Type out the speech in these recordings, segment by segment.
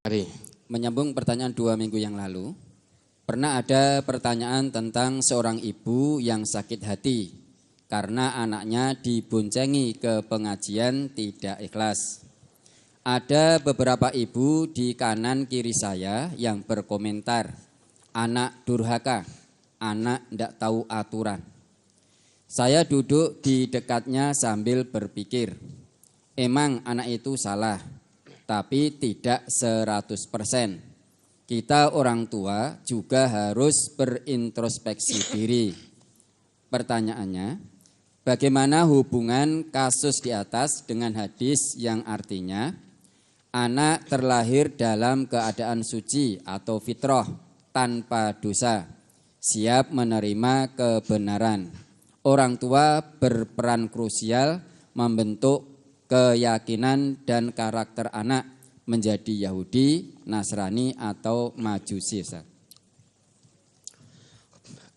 Mari. Menyambung pertanyaan 2 minggu yang lalu, pernah ada pertanyaan tentang seorang ibu yang sakit hati karena anaknya diboncengi ke pengajian tidak ikhlas. Ada beberapa ibu di kanan kiri saya yang berkomentar, anak durhaka, anak tidak tahu aturan. Saya duduk di dekatnya sambil berpikir, emang anak itu salah, tapi tidak 100%. Kita orang tua juga harus berintrospeksi diri. Pertanyaannya, bagaimana hubungan kasus di atas dengan hadis yang artinya anak terlahir dalam keadaan suci atau fitrah tanpa dosa, siap menerima kebenaran. Orang tua berperan krusial membentuk keyakinan dan karakter anak menjadi Yahudi, Nasrani atau Majusi.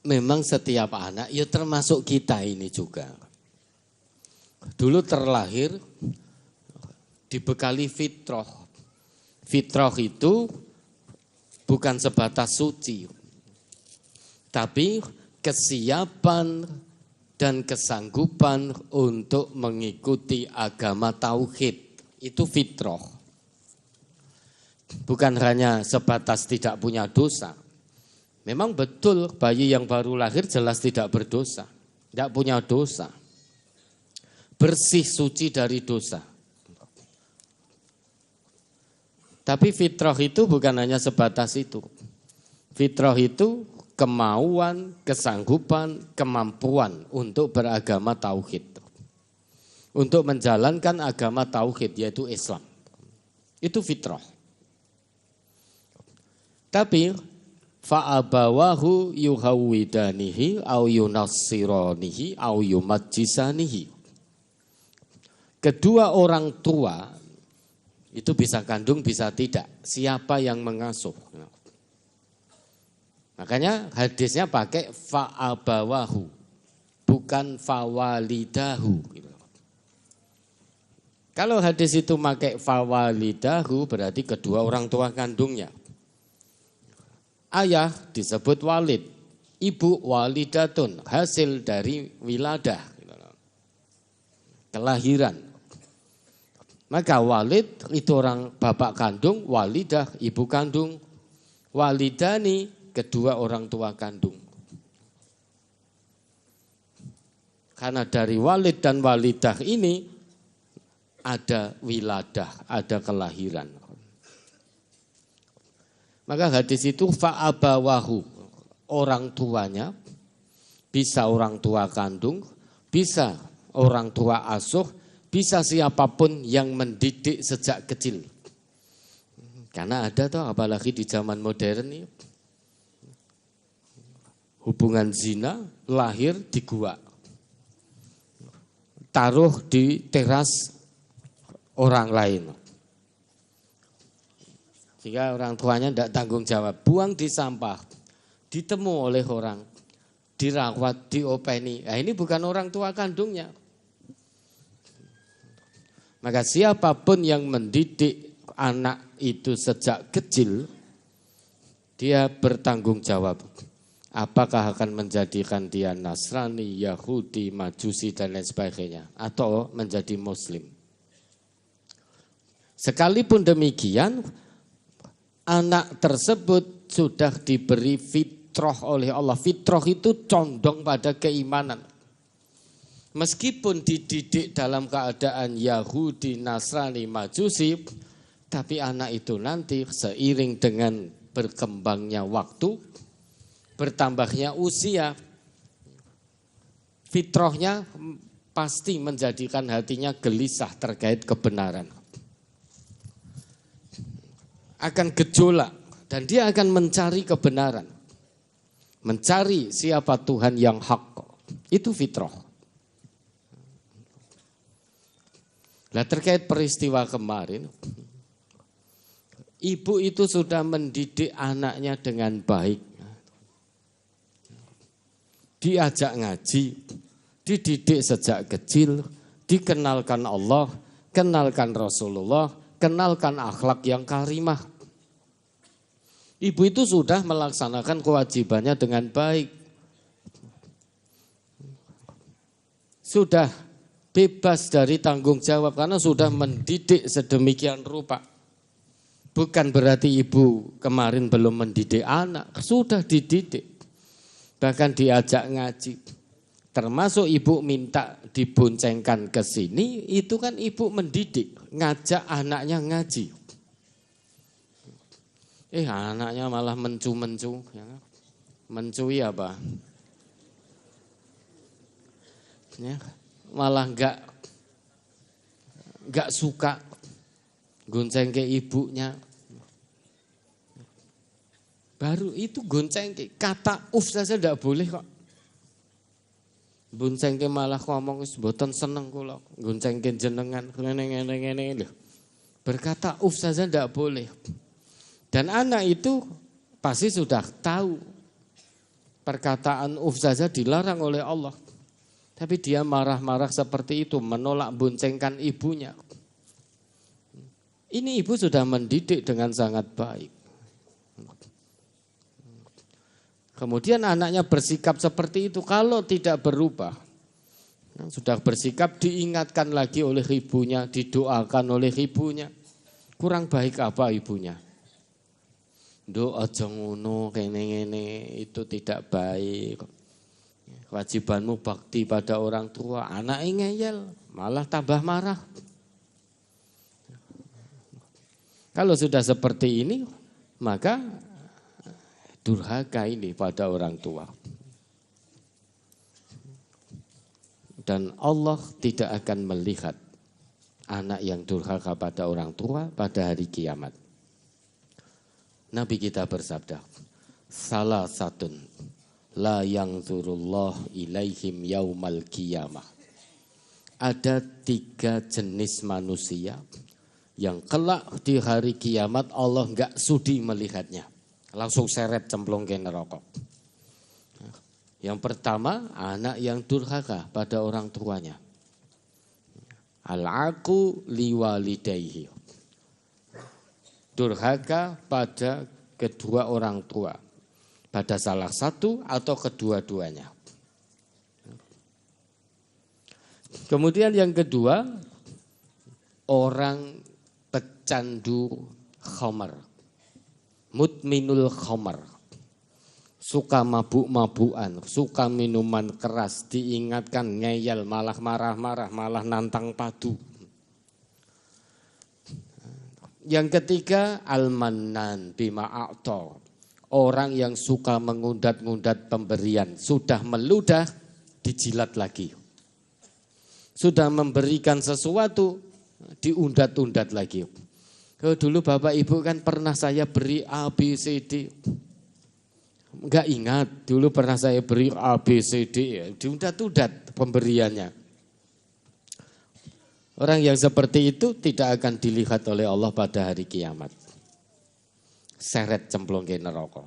Memang setiap anak, ya termasuk kita ini juga. Dulu terlahir dibekali fitrah. Fitrah itu bukan sebatas suci, tapi kesiapan dan kesanggupan untuk mengikuti agama tauhid. Itu fitrah. Bukan hanya sebatas tidak punya dosa. Memang betul bayi yang baru lahir jelas tidak berdosa. Tidak punya dosa. Bersih suci dari dosa. Tapi fitrah itu bukan hanya sebatas itu. Fitrah itu kemauan, kesanggupan, kemampuan untuk beragama tauhid. Untuk menjalankan agama tauhid yaitu Islam. Itu fitrah. Tapi fa'abawahu yuhawwidanihi au yunassiranihi au yumajjisanihi. Kedua orang tua itu bisa kandung bisa tidak. Siapa yang mengasuh? Makanya hadisnya pakai fa'abawahu, bukan fawalidahu. Kalau hadis itu pakai fawalidahu berarti kedua orang tua kandungnya. Ayah disebut walid, ibu walidatun, hasil dari wiladah, kelahiran. Maka walid itu orang bapak kandung, walidah ibu kandung, walidani kedua orang tua kandung. Karena dari walid dan walidah ini ada wiladah, ada kelahiran. Maka hadis itu fa'abawahu, orang tuanya, bisa orang tua kandung, bisa orang tua asuh, bisa siapapun yang mendidik sejak kecil. Karena ada toh apalagi di zaman modern ini. Hubungan zina lahir di gua. Taruh di teras orang lain. Jika orang tuanya tidak tanggung jawab, buang di sampah, ditemu oleh orang, dirawat, diopeni. Nah, ini bukan orang tua kandungnya. Maka siapapun yang mendidik anak itu sejak kecil, dia bertanggung jawab. Apakah akan menjadikan dia Nasrani, Yahudi, Majusi, dan lain sebagainya. Atau menjadi Muslim. Sekalipun demikian, anak tersebut sudah diberi fitrah oleh Allah. Fitrah itu condong pada keimanan. Meskipun dididik dalam keadaan Yahudi, Nasrani, Majusi, tapi anak itu nanti seiring dengan berkembangnya waktu, bertambahnya usia, fitrahnya pasti menjadikan hatinya gelisah terkait kebenaran. Akan gejolak dan dia akan mencari kebenaran. Mencari siapa Tuhan yang hak. Itu fitrah. Nah, terkait peristiwa kemarin, ibu itu sudah mendidik anaknya dengan baik. Diajak ngaji, dididik sejak kecil, dikenalkan Allah, kenalkan Rasulullah, kenalkan akhlak yang karimah. Ibu itu sudah melaksanakan kewajibannya dengan baik. Sudah bebas dari tanggung jawab karena sudah mendidik sedemikian rupa. Bukan berarti ibu kemarin belum mendidik anak, sudah dididik. Bahkan diajak ngaji. Termasuk ibu minta diboncengkan ke sini, itu kan ibu mendidik, ngajak anaknya ngaji. Anaknya malah mencu-mencu. Mencui apa? Ya, malah enggak suka gonceng ke ibunya. Baru itu gonceng ke, kata saja enggak boleh kok. Gonceng ke malah ngomong mboten seneng kula, gonceng ke jenengan ngene-ngene lho. Berkata saja enggak boleh. Dan anak itu pasti sudah tahu perkataan saja dilarang oleh Allah. Tapi dia marah-marah seperti itu, menolak boncengkan ibunya. Ini ibu sudah mendidik dengan sangat baik. Kemudian anaknya bersikap seperti itu, kalau tidak berubah, sudah bersikap diingatkan lagi oleh ibunya, didoakan oleh ibunya. Kurang baik apa ibunya? Nduk aja ngono kene-ngene, itu tidak baik. Kewajibanmu bakti pada orang tua, anak ngeyel, malah tambah marah. Kalau sudah seperti ini, maka durhaka ini pada orang tua. Dan Allah tidak akan melihat anak yang durhaka pada orang tua pada hari kiamat. Nabi kita bersabda, salah satun la yanzurullah ilaihim yaumal qiyamah. Ada 3 jenis manusia yang kelak di hari kiamat Allah enggak sudi melihatnya. Langsung seret cemplung ke neraka. Yang pertama, anak yang durhaka pada orang tuanya. Al-aqu liwalidayhi. Durhaka pada kedua orang tua. Pada salah satu atau kedua-duanya. Kemudian yang kedua, orang pecandu khamar. Mudminul khamar. Suka mabuk-mabukan, suka minuman keras, diingatkan ngeyel, malah marah-marah, malah nantang padu. Yang ketiga, al-mannan bima a'ta. Orang yang suka mengundat-ngundat pemberian, sudah meludah, dijilat lagi. Sudah memberikan sesuatu, diundat-undat lagi. Dulu Bapak Ibu kan pernah saya beri A, B, C, D. Enggak ingat, dulu pernah saya beri A, B, C, D. Ya. Diundat-undat pemberiannya. Orang yang seperti itu tidak akan dilihat oleh Allah pada hari kiamat. Seret cemplung ke neraka.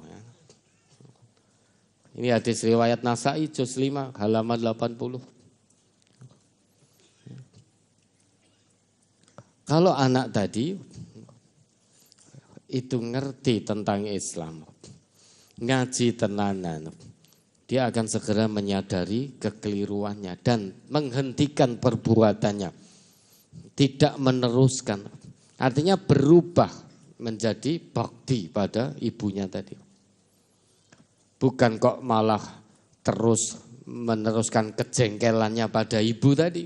Ini hadis riwayat Nasai juz 5 halaman 80. Kalau anak tadi itu ngerti tentang Islam, ngaji tenanan, dia akan segera menyadari kekeliruannya dan menghentikan perbuatannya, tidak meneruskan. Artinya berubah menjadi bakti pada ibunya tadi. Bukan kok malah terus meneruskan kejengkelannya pada ibu tadi.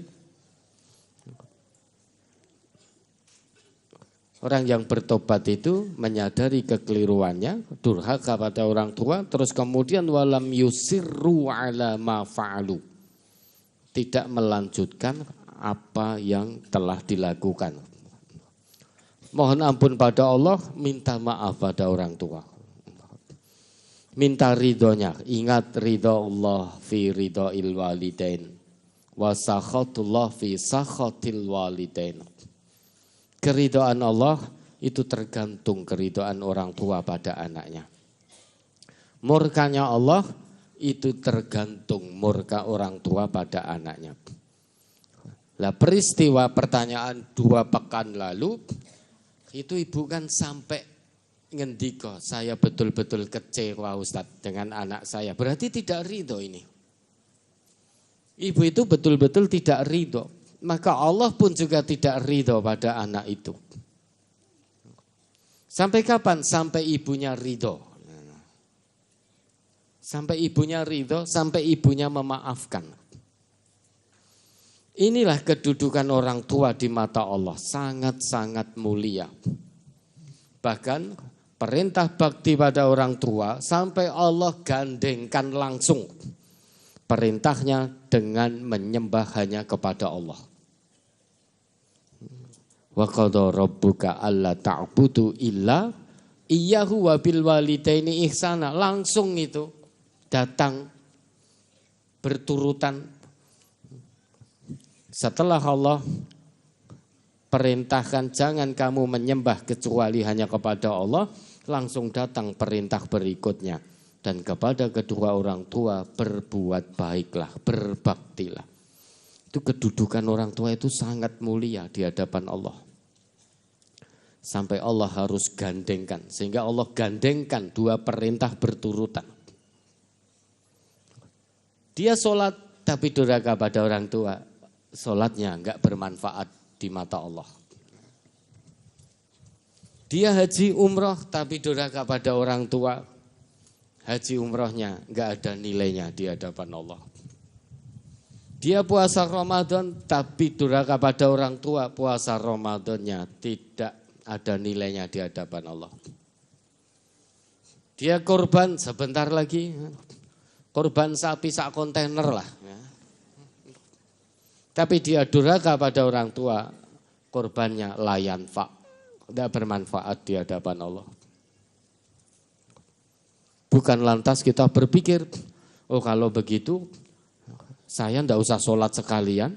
Orang yang bertobat itu menyadari kekeliruannya, durhaka pada orang tua, terus kemudian walam yusirru ala ma fa'alu. Tidak melanjutkan apa yang telah dilakukan. Mohon ampun pada Allah, minta maaf pada orang tua. Minta ridhonya, ingat ridho Allah fi ridhoil walidain. Wa sakhatullah fi sakhatil walidain. Keridhaan Allah itu tergantung keridhaan orang tua pada anaknya. Murkanya Allah itu tergantung murka orang tua pada anaknya. Lah peristiwa pertanyaan 2 pekan lalu, itu ibu kan sampai ngendika, saya betul-betul kecewa Ustadz dengan anak saya. Berarti tidak ridho ini. Ibu itu betul-betul tidak ridho. Maka Allah pun juga tidak ridho pada anak itu. Sampai kapan? Sampai ibunya ridho. Sampai ibunya ridho, sampai ibunya memaafkan. Inilah kedudukan orang tua di mata Allah. Sangat-sangat mulia. Bahkan perintah bakti pada orang tua sampai Allah gandengkan langsung perintahnya dengan menyembah hanya kepada Allah. Wa qadha rabbuka alla ta'budu illa iyyahu wa bil walidaini ihsana. Langsung itu datang berturutan. Setelah Allah perintahkan jangan kamu menyembah kecuali hanya kepada Allah, langsung datang perintah berikutnya. Dan kepada kedua orang tua berbuat baiklah, berbaktilah. Itu kedudukan orang tua itu sangat mulia di hadapan Allah. Sampai Allah harus gandengkan, sehingga Allah gandengkan dua perintah berturutan. Dia sholat tapi durhaka pada orang tua, sholatnya enggak bermanfaat di mata Allah. Dia haji umroh tapi durhaka pada orang tua, haji umrohnya enggak ada nilainya di hadapan Allah. Dia puasa Ramadan tapi durhaka pada orang tua, puasa Ramadannya tidak ada nilainya di hadapan Allah. Dia korban sebentar lagi, korban sapi sak kontainer lah. Tapi dia durhaka pada orang tua, korbannya layan fa, tidak bermanfaat di hadapan Allah. Bukan lantas kita berpikir, oh kalau begitu saya tidak usah sholat sekalian,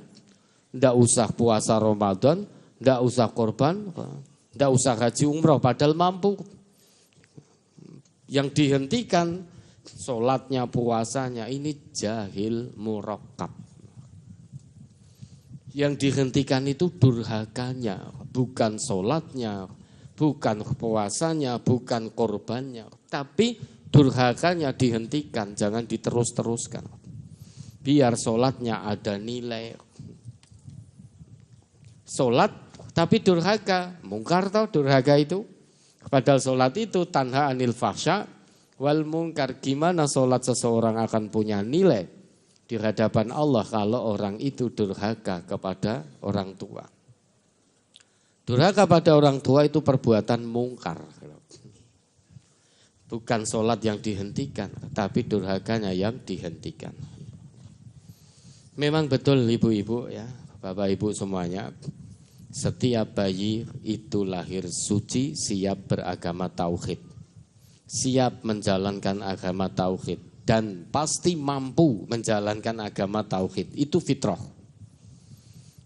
tidak usah puasa Ramadan, tidak usah korban, tidak usah haji umroh, padahal mampu. Yang dihentikan sholatnya, puasanya, ini jahil murakkab. Yang dihentikan itu durhakanya, bukan sholatnya, bukan puasanya, bukan korbannya. Tapi durhakanya dihentikan, jangan diterus-teruskan. Biar sholatnya ada nilai. Sholat tapi durhaka, mungkar tau durhaka itu. Padahal sholat itu tanha anil fahsya wal mungkar. Gimana sholat seseorang akan punya nilai di hadapan Allah kalau orang itu durhaka kepada orang tua. Durhaka pada orang tua itu perbuatan mungkar. Bukan sholat yang dihentikan, tapi durhakanya yang dihentikan. Memang betul ibu-ibu ya, bapak ibu semuanya. Setiap bayi itu lahir suci, siap beragama tauhid. Siap menjalankan agama tauhid. Dan pasti mampu menjalankan agama tauhid. Itu fitrah.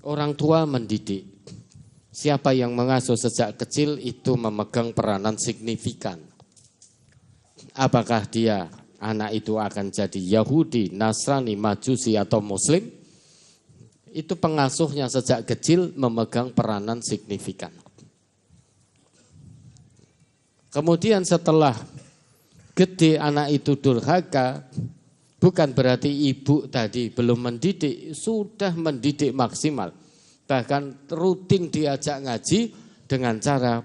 Orang tua mendidik. Siapa yang mengasuh sejak kecil itu memegang peranan signifikan. Apakah dia, anak itu akan jadi Yahudi, Nasrani, Majusi atau Muslim? Itu pengasuhnya sejak kecil memegang peranan signifikan. Kemudian setelah gede anak itu durhaka, bukan berarti ibu tadi belum mendidik, sudah mendidik maksimal. Bahkan rutin diajak ngaji dengan cara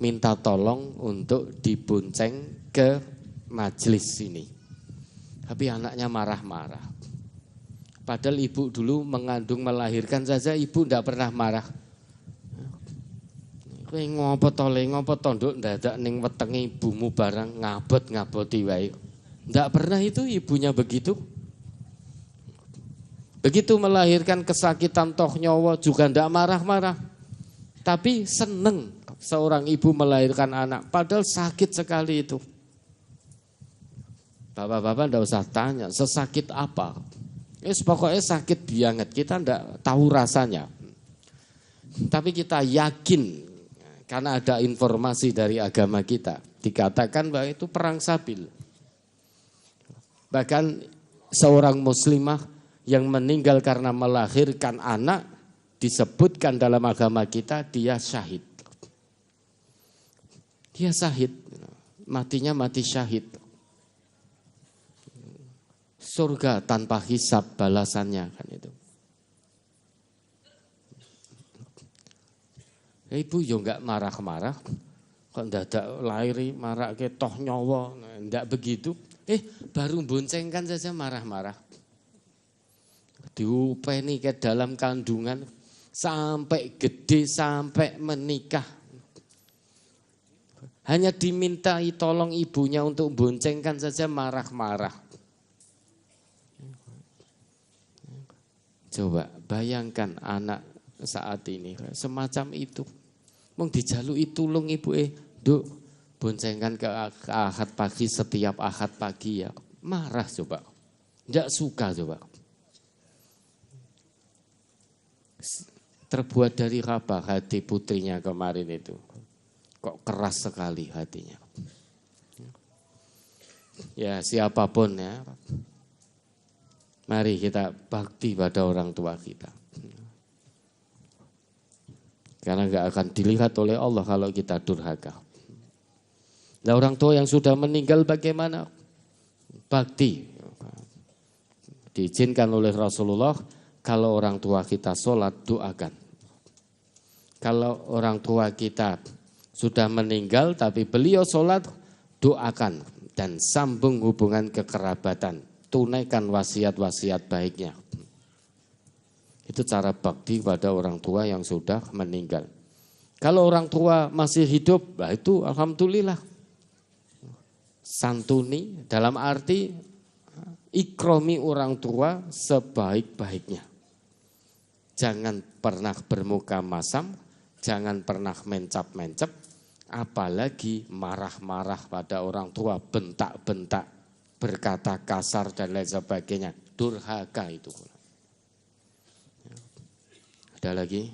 minta tolong untuk dibonceng ke majelis ini. Tapi anaknya marah-marah. Padahal ibu dulu mengandung melahirkan saja ibu tidak pernah marah. Kowe ngopo to nduk ndadak ning wetenge ibumu barang ngabot-ngaboti wae. Ndak pernah itu ibunya begitu. Begitu melahirkan kesakitan toh nyawa juga ndak marah-marah. Tapi seneng seorang ibu melahirkan anak padahal sakit sekali itu. Bapak-bapak ndak usah tanya sesakit apa. Pokoknya sakit banget, kita ndak tahu rasanya. Tapi kita yakin karena ada informasi dari agama kita, dikatakan bahwa itu perang sabil. Bahkan seorang muslimah yang meninggal karena melahirkan anak, disebutkan dalam agama kita dia syahid. Dia syahid. matinya mati syahid. Surga tanpa hisab balasannya kan itu. Ibu yo enggak marah-marah. Kok ndadak lairi marah ke toh nyawa, enggak begitu. Baru boncengkan saja marah-marah. Diupeni ke dalam kandungan sampai gede, sampai menikah. Hanya dimintai tolong ibunya untuk boncengkan saja marah-marah. Coba bayangkan anak saat ini semacam itu. Mung dijaluki tulung ibu Duk, boncengkan ke Ahad pagi setiap Ahad pagi ya. Marah coba. Enggak suka coba. Terbuat dari apa hati putrinya kemarin itu? Kok keras sekali hatinya. Ya siapapun ya. Mari kita bakti pada orang tua kita. Karena enggak akan dilihat oleh Allah kalau kita durhaka. Nah orang tua yang sudah meninggal bagaimana? Bakti. Diizinkan oleh Rasulullah, kalau orang tua kita sholat, doakan. Kalau orang tua kita sudah meninggal tapi beliau sholat, doakan. Dan sambung hubungan kekerabatan. Tunaikan wasiat-wasiat baiknya. Itu cara bakti pada orang tua yang sudah meninggal. Kalau orang tua masih hidup, nah itu alhamdulillah. Santuni dalam arti ikromi orang tua sebaik-baiknya. Jangan pernah bermuka masam, jangan pernah mencap-mencap, apalagi marah-marah pada orang tua, bentak-bentak, berkata kasar dan lain sebagainya. Durhaka itu. Ada lagi?